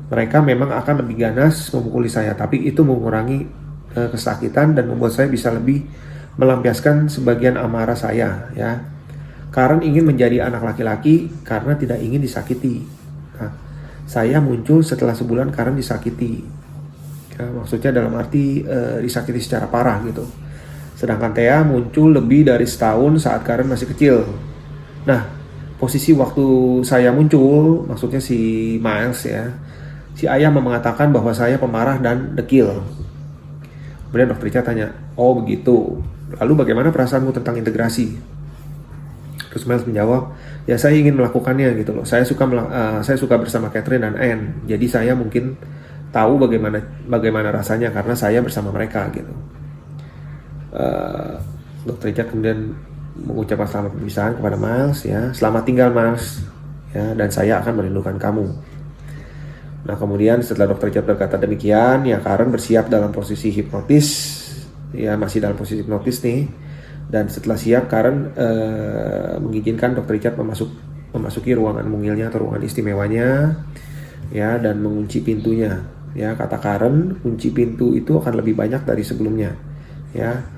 mereka memang akan lebih ganas memukuli saya, tapi itu mengurangi kesakitan dan membuat saya bisa lebih melampiaskan sebagian amarah saya. Ya, Karen ingin menjadi anak laki-laki karena tidak ingin disakiti. Nah, saya muncul setelah sebulan Karen disakiti. Ya, maksudnya dalam arti disakiti secara parah gitu. Sedangkan Thea muncul lebih dari setahun saat Karen masih kecil. Nah, posisi waktu saya muncul, maksudnya si Miles ya, si ayah mengatakan bahwa saya pemarah dan dekil. Kemudian dokter Richard tanya, oh begitu, lalu bagaimana perasaanmu tentang integrasi? Terus Miles menjawab, ya saya ingin melakukannya gitu loh. Saya suka bersama Catherine dan Anne, jadi saya mungkin tahu bagaimana rasanya karena saya bersama mereka gitu. Dr. Richard kemudian mengucapkan selamat perpisahan kepada Miles, ya, selamat tinggal Miles, ya, dan saya akan merindukan kamu. Nah, kemudian setelah Dr. Richard berkata demikian, ya, Karen bersiap dalam posisi hipnotis, ya, masih dalam posisi hipnotis nih, dan setelah siap Karen mengizinkan Dr. Richard memasuki ruangan mungilnya atau ruangan istimewanya, ya, dan mengunci pintunya. Ya, kata Karen, kunci pintu itu akan lebih banyak dari sebelumnya, ya.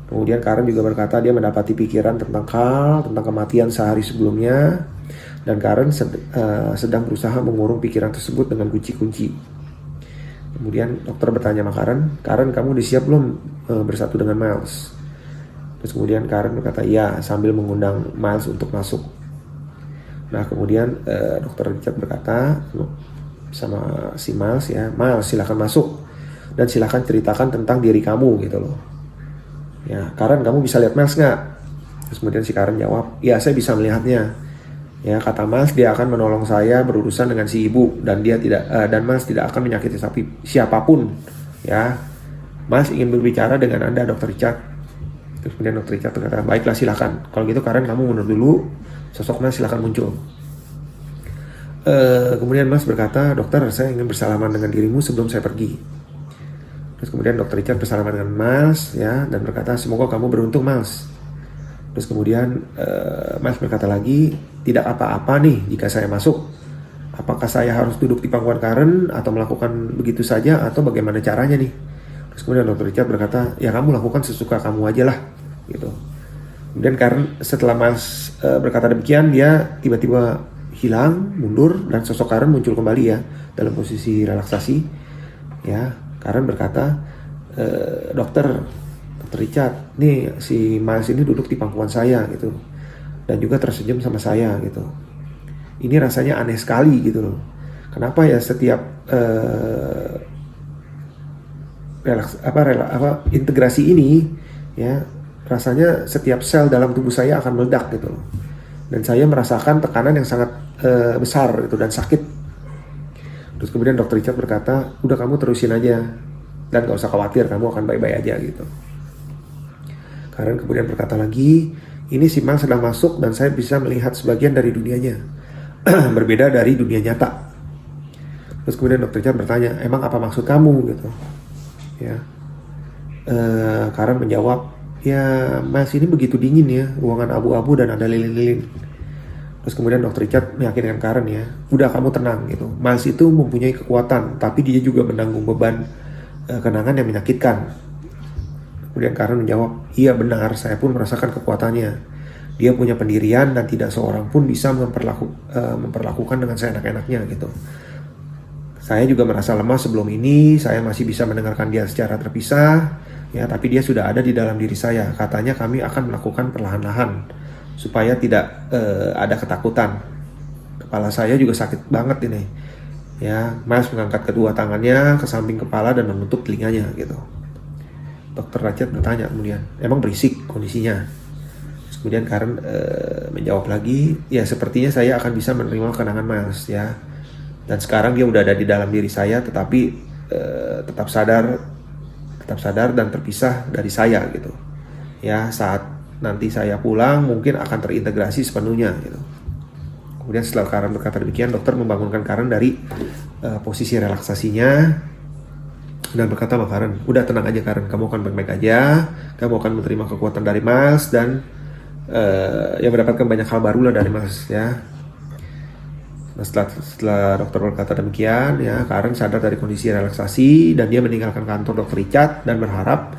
Kemudian Karen juga berkata dia mendapati pikiran tentang Carl, tentang kematian sehari sebelumnya, dan Karen sedang berusaha mengurung pikiran tersebut dengan kunci-kunci. Kemudian dokter bertanya sama Karen, kamu udah siap belum bersatu dengan Miles? Terus kemudian Karen berkata iya, sambil mengundang Miles untuk masuk. Nah, kemudian dokter Richard berkata sama si Miles, ya, Miles silakan masuk dan silakan ceritakan tentang diri kamu gitu loh. Ya, Karen, kamu bisa lihat Miles nggak? Terus kemudian si Karen jawab, ya saya bisa melihatnya. Ya, kata Miles, dia akan menolong saya berurusan dengan si ibu dan Miles tidak akan menyakiti siapapun. Ya, Miles ingin berbicara dengan Anda, Dr. Richard. Terus kemudian Dr. Richard berkata, baiklah silakan. Kalau gitu Karen, kamu mundur dulu. Sosok Miles silakan muncul. Kemudian Miles berkata, dokter, saya ingin bersalaman dengan dirimu sebelum saya pergi. Terus kemudian Dr. Richard bersalaman dengan Miles, ya, dan berkata, semoga kamu beruntung Miles. Terus kemudian Miles berkata lagi, tidak apa-apa nih jika saya masuk. Apakah saya harus duduk di pangkuan Karen atau melakukan begitu saja atau bagaimana caranya nih? Terus kemudian Dr. Richard berkata, ya kamu lakukan sesuka kamu aja lah gitu. Kemudian Karen setelah Miles berkata demikian, dia tiba-tiba hilang, mundur, dan sosok Karen muncul kembali ya dalam posisi relaksasi. Ya, Karen berkata, dokter Richard, nih si Miles ini duduk di pangkuan saya gitu, dan juga tersenyum sama saya gitu. Ini rasanya aneh sekali gitu loh. Kenapa ya setiap integrasi ini, ya, rasanya setiap sel dalam tubuh saya akan meledak gitu loh. Dan saya merasakan tekanan yang sangat besar gitu dan sakit. Terus kemudian Dr. Richard berkata, udah kamu terusin aja dan gak usah khawatir, kamu akan baik-baik aja gitu. Karen kemudian berkata lagi, ini si Miles sedang masuk dan saya bisa melihat sebagian dari dunianya. Berbeda dari dunia nyata. Terus kemudian Dr. Richard bertanya, emang apa maksud kamu gitu? Ya, Karen menjawab, ya Miles ini begitu dingin ya, ruangan abu-abu dan ada lilin-lilin. Terus kemudian Dr. Richard meyakinkan Karen, ya, udah kamu tenang gitu. Miles itu mempunyai kekuatan, tapi dia juga menanggung beban kenangan yang menyakitkan. Kemudian Karen menjawab, iya benar, saya pun merasakan kekuatannya. Dia punya pendirian dan tidak seorang pun bisa memperlakukan dengan seenak-enaknya gitu. Saya juga merasa lemah sebelum ini, saya masih bisa mendengarkan dia secara terpisah, ya, tapi dia sudah ada di dalam diri saya. Katanya kami akan melakukan perlahan-lahan supaya tidak ada ketakutan. Kepala saya juga sakit banget ini. Ya, Miles mengangkat kedua tangannya ke samping kepala dan menutup telinganya gitu. Dokter Ratchet bertanya kemudian, emang berisik kondisinya? Kemudian Karen menjawab lagi, ya sepertinya saya akan bisa menerima kenangan Miles ya. Dan sekarang dia udah ada di dalam diri saya, tetapi tetap sadar dan terpisah dari saya gitu. Ya, saat nanti saya pulang mungkin akan terintegrasi sepenuhnya gitu. Kemudian setelah Karen berkata demikian, dokter membangunkan Karen dari posisi relaksasinya dan berkata sama Karen, udah tenang aja Karen, kamu akan baik-baik aja, kamu akan menerima kekuatan dari Miles dan yang mendapatkan banyak hal baru lah dari Miles ya. Nah, setelah dokter berkata demikian ya, Karen sadar dari kondisi relaksasi dan dia meninggalkan kantor Dr. Richard dan berharap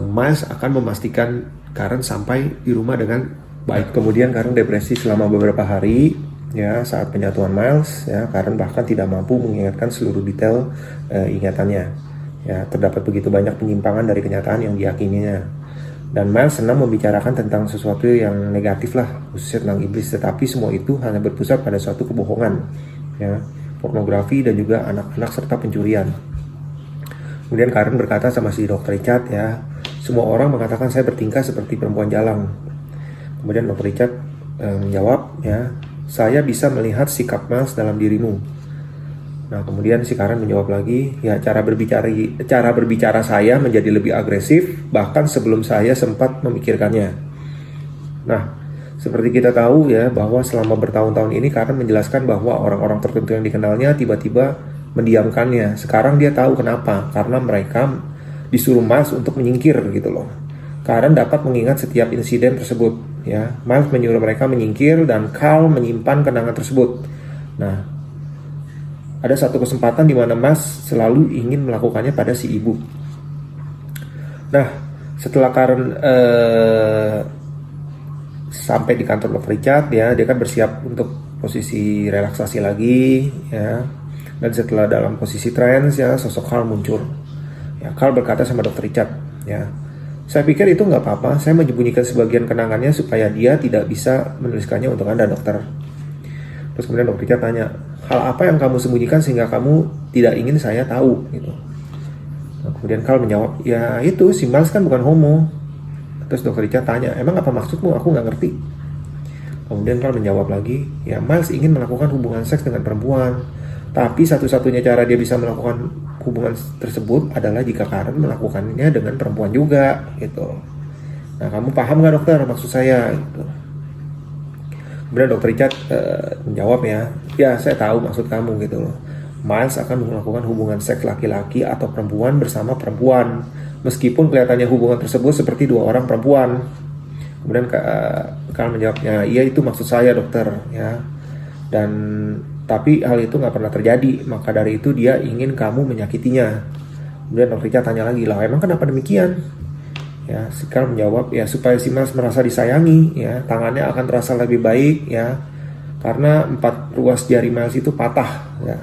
Miles akan memastikan Karen sampai di rumah dengan baik. Kemudian Karen depresi selama beberapa hari ya saat penyatuan Miles ya. Karen bahkan tidak mampu mengingatkan seluruh detail ingatannya ya. Terdapat begitu banyak penyimpangan dari kenyataan yang diyakininya. Dan Miles senang membicarakan tentang sesuatu yang negatif lah, khususnya tentang iblis. Tetapi semua itu hanya berpusat pada suatu kebohongan ya, pornografi dan juga anak-anak serta pencurian. Kemudian Karen berkata sama si Dr. Richard ya, semua orang mengatakan saya bertingkah seperti perempuan jalang. Kemudian Dr. Richard menjawab ya, saya bisa melihat sikap Miles dalam dirimu. Nah, kemudian si Karen menjawab lagi, ya cara berbicara saya menjadi lebih agresif bahkan sebelum saya sempat memikirkannya. Nah, seperti kita tahu ya bahwa selama bertahun-tahun ini Karen menjelaskan bahwa orang-orang tertentu yang dikenalnya tiba-tiba mendiamkannya. Sekarang dia tahu kenapa, karena mereka disuruh Miles untuk menyingkir gitu loh. Karen dapat mengingat setiap insiden tersebut ya. Miles menyuruh mereka menyingkir dan Carl menyimpan kenangan tersebut. Nah, ada satu kesempatan di mana Miles selalu ingin melakukannya pada si ibu. Nah, setelah Karen sampai di kantor Dr. Richard ya, dia kan bersiap untuk posisi relaksasi lagi ya. Dan setelah dalam posisi trance ya, sosok Carl muncul. Ya, Carl berkata sama Dr. Richard ya, saya pikir itu nggak apa-apa, saya menyembunyikan sebagian kenangannya supaya dia tidak bisa menuliskannya untuk Anda, dokter. Terus kemudian Dr. Richard tanya, hal apa yang kamu sembunyikan sehingga kamu tidak ingin saya tahu gitu. Nah, kemudian Carl menjawab, ya itu si Miles kan bukan homo. Terus Dr. Richard tanya, emang apa maksudmu? Aku nggak ngerti. Kemudian Carl menjawab lagi, ya Miles ingin melakukan hubungan seks dengan perempuan, tapi satu-satunya cara dia bisa melakukan hubungan tersebut adalah jika Karen melakukannya dengan perempuan juga gitu. Nah, kamu paham nggak dokter maksud saya gitu. Kemudian Dr. Richard menjawab ya saya tahu maksud kamu gitu loh. Miles akan melakukan hubungan seks laki-laki atau perempuan bersama perempuan, meskipun kelihatannya hubungan tersebut seperti dua orang perempuan. Kemudian Carl menjawabnya, iya itu maksud saya dokter ya. Dan tapi hal itu nggak pernah terjadi, maka dari itu dia ingin kamu menyakitinya. Kemudian Dr. Richard tanya lagi, lah emang kenapa demikian? Ya, si Carl menjawab, ya supaya si Miles merasa disayangi ya, tangannya akan terasa lebih baik ya, karena 4 ruas jari Miles itu patah ya.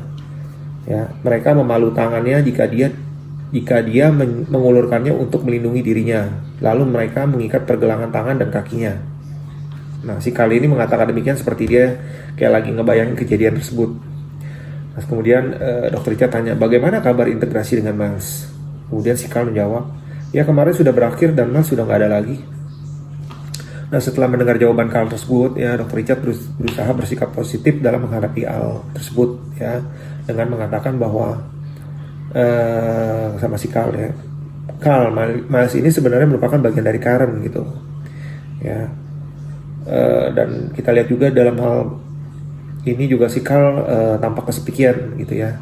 Ya, mereka memalu tangannya jika dia mengulurkannya untuk melindungi dirinya. Lalu mereka mengikat pergelangan tangan dan kakinya. Nah, si Carl ini mengatakan demikian seperti dia kayak lagi ngebayangin kejadian tersebut. Nah, kemudian Dr. Richard tanya, bagaimana kabar integrasi dengan Miles? Kemudian si Carl menjawab, ya kemarin sudah berakhir dan Miles sudah nggak ada lagi. Nah, setelah mendengar jawaban Carl tersebut ya, Dr. Richard berusaha bersikap positif dalam menghadapi hal tersebut ya, dengan mengatakan bahwa sama si Carl ya, Carl, Miles ini sebenarnya merupakan bagian dari Karen gitu ya. Dan kita lihat juga dalam hal ini juga si Carl tampak kesepian gitu ya.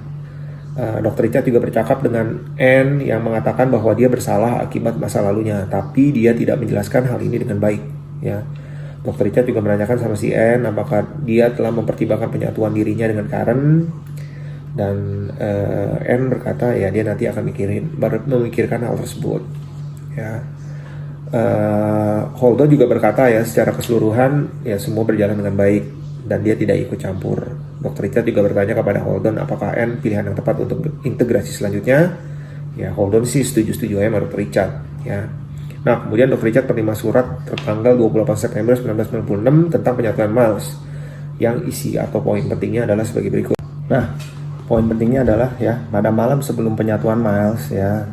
Dr. Richard juga bercakap dengan Anne yang mengatakan bahwa dia bersalah akibat masa lalunya, tapi dia tidak menjelaskan hal ini dengan baik ya. Dr. Richard juga menanyakan sama si Anne apakah dia telah mempertimbangkan penyatuan dirinya dengan Karen, dan Anne berkata ya dia nanti akan memikirkan hal tersebut ya. Holdo juga berkata ya secara keseluruhan ya semua berjalan dengan baik dan dia tidak ikut campur. Dr. Richard juga bertanya kepada Holdon apakah N pilihan yang tepat untuk integrasi selanjutnya. Ya, Holdon sih setuju-setuju aja sama Dr. Richard. Ya. Nah, kemudian Dr. Richard menerima surat tertanggal 28 September 1996 tentang penyatuan Miles, yang isi atau poin pentingnya adalah sebagai berikut. Nah, poin pentingnya adalah ya, pada malam sebelum penyatuan Miles ya,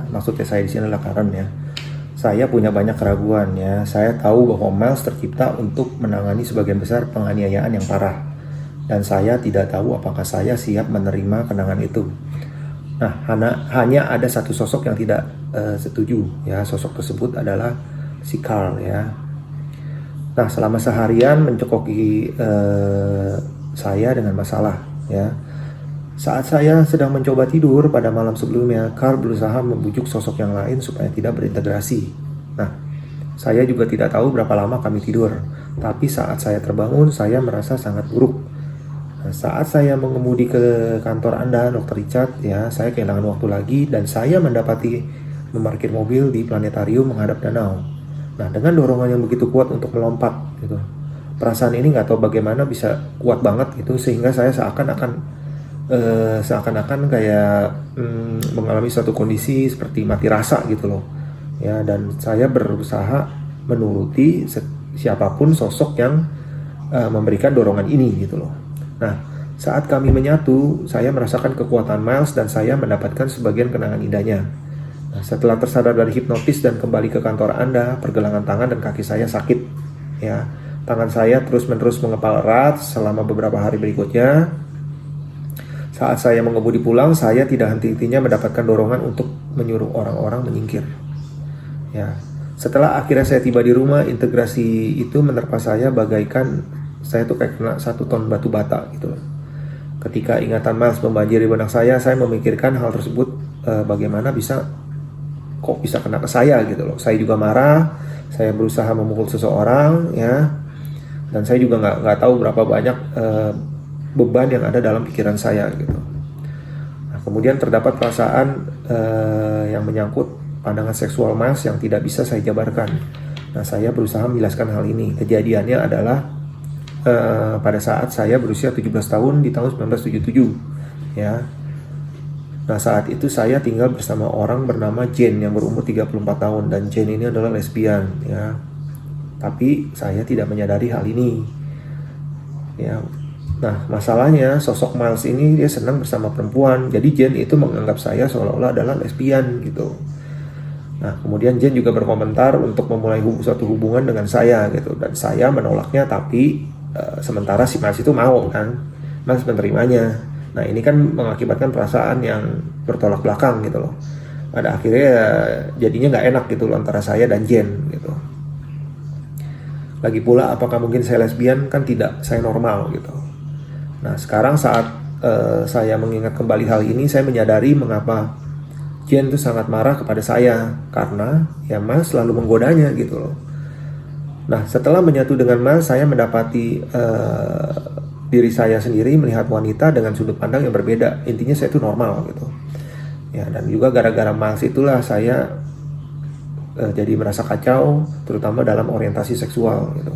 maksudnya saya di sini adalah Karen ya. Saya punya banyak keraguan ya. Saya tahu bahwa Miles tercipta untuk menangani sebagian besar penganiayaan yang parah. Dan saya tidak tahu apakah saya siap menerima kenangan itu. Nah, hanya ada satu sosok yang tidak setuju ya. Sosok tersebut adalah si Carl ya. Nah, selama seharian mencekoki saya dengan masalah ya. Saat saya sedang mencoba tidur pada malam sebelumnya, Carl berusaha membujuk sosok yang lain supaya tidak berintegrasi. Nah, saya juga tidak tahu berapa lama kami tidur. Tapi saat saya terbangun, saya merasa sangat buruk. Nah, saat saya mengemudi ke kantor Anda, Dr. Richard, ya, saya kehilangan waktu lagi dan saya mendapati memarkir mobil di planetarium menghadap danau. Nah, dengan dorongan yang begitu kuat untuk melompat, gitu. Perasaan ini nggak tahu bagaimana bisa kuat banget, gitu, sehingga saya seakan-akan kayak mengalami suatu kondisi seperti mati rasa gitu loh ya, dan saya berusaha menuruti siapapun sosok yang memberikan dorongan ini gitu loh. Nah, saat kami menyatu, saya merasakan kekuatan Miles dan saya mendapatkan sebagian kenangan indahnya. Nah, setelah tersadar dari hipnotis dan kembali ke kantor Anda, pergelangan tangan dan kaki saya sakit ya. Tangan saya terus-menerus mengepal erat selama beberapa hari berikutnya. Saat saya mengemudi pulang, saya tidak henti-hentinya mendapatkan dorongan untuk menyuruh orang-orang menyingkir. Ya, setelah akhirnya saya tiba di rumah, integrasi itu menerpa saya bagaikan saya tuh kayak kena 1 ton batu bata gitu. Ketika ingatan Miles membanjiri benak saya memikirkan hal tersebut, bagaimana kok bisa kena ke saya gitu loh. Saya juga marah, saya berusaha memukul seseorang ya, dan saya juga nggak tahu berapa banyak beban yang ada dalam pikiran saya gitu. Nah, kemudian terdapat perasaan yang menyangkut pandangan seksual Miles yang tidak bisa saya jabarkan. Nah, saya berusaha menjelaskan hal ini. Kejadiannya adalah pada saat saya berusia 17 tahun di tahun 1977 ya. Nah, saat itu saya tinggal bersama orang bernama Jane yang berumur 34 tahun, dan Jane ini adalah lesbian ya. Tapi saya tidak menyadari hal ini ya. Nah, masalahnya sosok Miles ini dia senang bersama perempuan. Jadi Jane itu menganggap saya seolah-olah adalah lesbian gitu. Nah, kemudian Jane juga berkomentar untuk memulai suatu hubungan dengan saya gitu. Dan saya menolaknya, tapi sementara si Miles itu mau kan. Miles menerimanya. Nah, ini kan mengakibatkan perasaan yang bertolak belakang gitu loh. Pada akhirnya jadinya nggak enak gitu loh antara saya dan Jane gitu. Lagi pula apakah mungkin saya lesbian? Kan tidak, saya normal gitu. Nah, sekarang saat saya mengingat kembali hal ini, saya menyadari mengapa Jane itu sangat marah kepada saya, karena ya Miles selalu menggodanya gitu loh. Nah, setelah menyatu dengan Miles, saya mendapati diri saya sendiri melihat wanita dengan sudut pandang yang berbeda. Intinya saya itu normal gitu. Ya, dan juga gara-gara Miles itulah saya jadi merasa kacau, terutama dalam orientasi seksual gitu.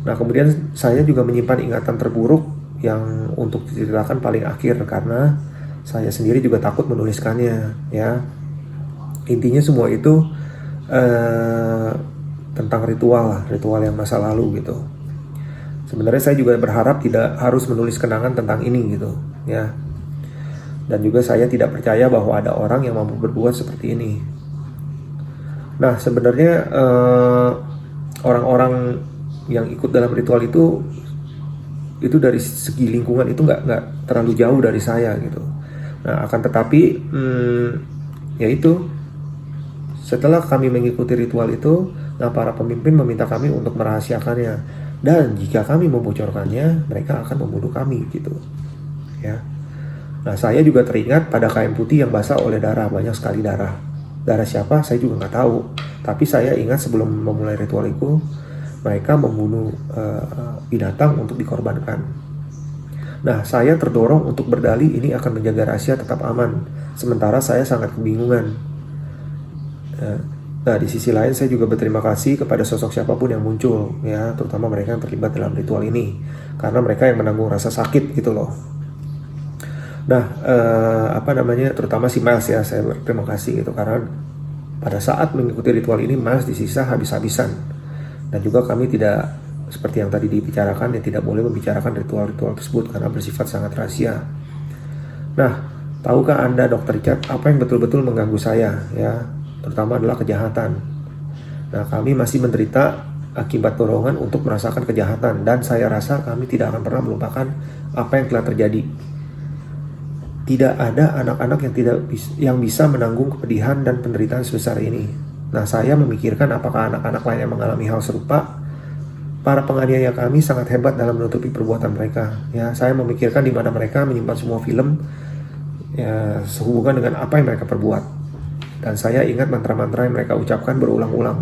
Nah, kemudian saya juga menyimpan ingatan terburuk yang untuk diceritakan paling akhir, karena saya sendiri juga takut menuliskannya ya. Intinya semua itu tentang ritual yang masa lalu gitu. Sebenarnya saya juga berharap tidak harus menulis kenangan tentang ini gitu ya. Dan juga saya tidak percaya bahwa ada orang yang mampu berbuat seperti ini. Nah, sebenarnya orang-orang yang ikut dalam ritual itu dari segi lingkungan itu nggak terlalu jauh dari saya gitu. Nah, akan tetapi yaitu setelah kami mengikuti ritual itu, nah para pemimpin meminta kami untuk merahasiakannya, dan jika kami membocorkannya, mereka akan membunuh kami gitu ya. Nah, saya juga teringat pada kain putih yang basah oleh darah, banyak sekali darah siapa saya juga nggak tahu, tapi saya ingat sebelum memulai ritual itu mereka membunuh binatang untuk dikorbankan. Nah, saya terdorong untuk berdalih ini akan menjaga rahasia tetap aman, sementara saya sangat kebingungan. Nah, di sisi lain saya juga berterima kasih kepada sosok siapapun yang muncul, ya, terutama mereka yang terlibat dalam ritual ini, karena mereka yang menanggung rasa sakit gitu loh. Nah, terutama si Miles ya, saya berterima kasih gitu, karena pada saat mengikuti ritual ini Miles disisa habis-habisan. Dan juga kami tidak, seperti yang tadi dibicarakan, ya tidak boleh membicarakan ritual-ritual tersebut karena bersifat sangat rahasia. Nah, tahukah Anda Dr. Richard apa yang betul-betul mengganggu saya, ya, terutama adalah kejahatan. Nah, kami masih menderita akibat dorongan untuk merasakan kejahatan, dan saya rasa kami tidak akan pernah melupakan apa yang telah terjadi. Tidak ada anak-anak yang bisa menanggung kepedihan dan penderitaan sebesar ini. Nah, saya memikirkan apakah anak-anak lain yang mengalami hal serupa. Para penganiaya kami sangat hebat dalam menutupi perbuatan mereka. Ya, saya memikirkan di mana mereka menyimpan semua film, ya, sehubungan dengan apa yang mereka perbuat. Dan saya ingat mantra-mantra yang mereka ucapkan berulang-ulang.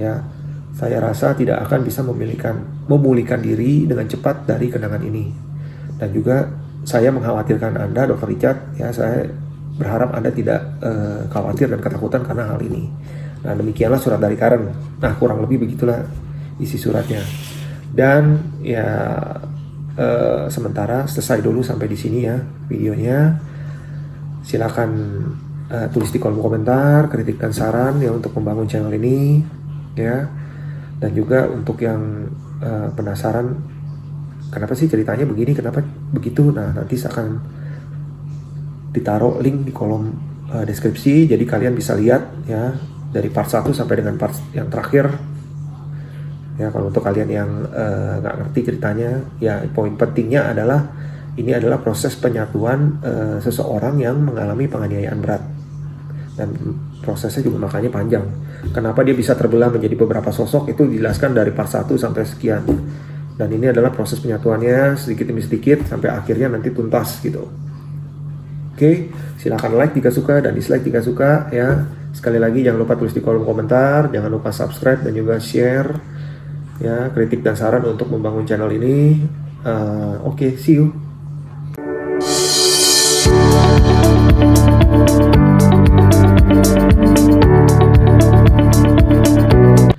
Ya, saya rasa tidak akan bisa memulihkan diri dengan cepat dari kenangan ini. Dan juga saya mengkhawatirkan Anda, Dr. Richard, ya, saya berharap Anda tidak khawatir dan ketakutan karena hal ini. Nah, demikianlah surat dari Karen. Nah, kurang lebih begitulah isi suratnya. Dan ya, sementara selesai dulu sampai di sini ya videonya. Silakan tulis di kolom komentar kritik dan saran ya untuk membangun channel ini ya. Dan juga untuk yang penasaran kenapa sih ceritanya begini, kenapa begitu, nah nanti akan ditaruh link di kolom deskripsi, jadi kalian bisa lihat ya dari part 1 sampai dengan part yang terakhir ya. Kalau untuk kalian yang nggak ngerti ceritanya ya, poin pentingnya adalah ini adalah proses penyatuan seseorang yang mengalami penganiayaan berat, dan prosesnya juga makanya panjang. Kenapa dia bisa terbelah menjadi beberapa sosok itu dijelaskan dari part 1 sampai sekian. Dan ini adalah proses penyatuannya sedikit demi sedikit sampai akhirnya nanti tuntas gitu. Oke, silahkan like jika suka dan dislike jika suka ya. Sekali lagi jangan lupa tulis di kolom komentar, jangan lupa subscribe dan juga share ya, kritik dan saran untuk membangun channel ini. Oke, see you.